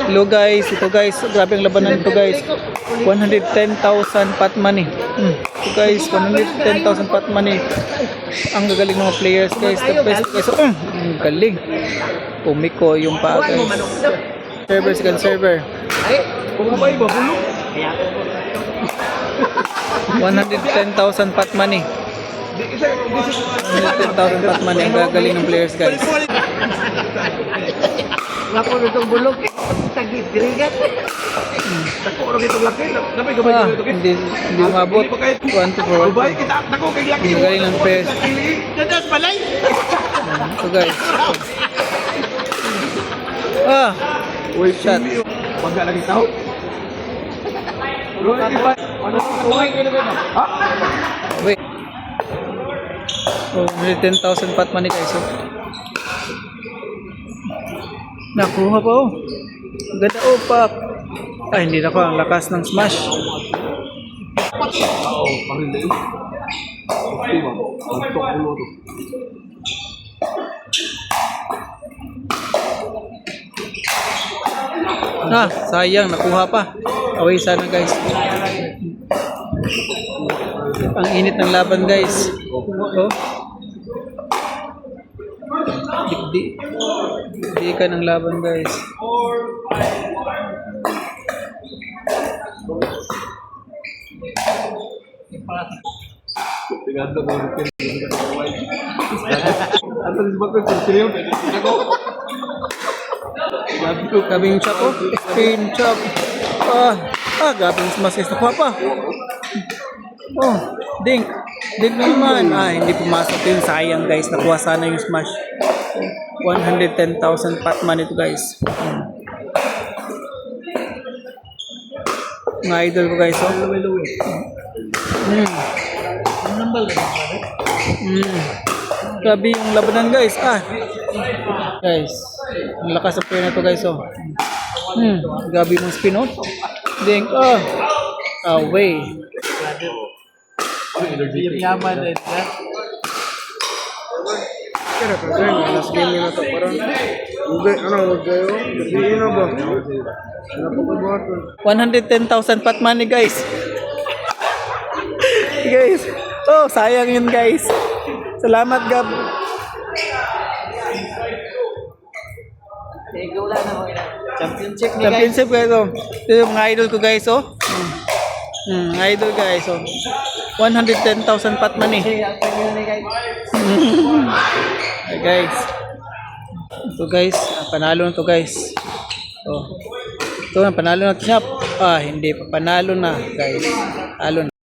Hello guys, ito guys, grabe ang labanan ito guys. 110,000 pot money. Ito guys, 110,000 pot money. Ang gagaling ng mga players guys, the best guys. Ang galing. Umiko yung paa guys. Server, second server. 110,000 pot money. 110,000 pot money. Ang gagaling ng players guys. Lapo nitong bulog, tagit dirigat. Dako ra gitong laki, napay gabay dito. Hindi umabot. 1 to 4. Ubay kita dako kay laki. Ang galing ng players. Dadas balay. Ito guys. Uy, shot. Pagka lagi tao. Wait. 110,000 pot money guys. Nakuha pa oh. Ganda oh pak. Ay hindi na ko ang lakas ng smash. Sayang nakuha pa. Away sana guys. Ang init ng laban guys. Oh. Di ka ng laban guys. Gabing chop oh. Spin chop. Gabing smash guys. Nakuha pa. Oh, dink. Dink naman. Hindi pumasok yun. Sayang guys. Nakuha sana yung smash. 110,000 pot money ito guys. Mga idol ko guys. Grabe yung labanan guys. Guys. Ang lakas ng player na ito guys. Grabe yung spin oh. Dink. Away. Yaman din ka. Kaya pa sir, last game na ito. Parang wag kayo. Gabihin na ba? 110,000 pot money guys. Guys. Sayang yun guys. Salamat Gab. Championship ni guys. Championship guys oh. Ito yung mga idol ko guys oh. Idol guys oh. 110,000 pot money. Hey guys. Ito guys, panalo na to guys. Ito na panalo na siya. Hindi pa panalo na guys. Talo na.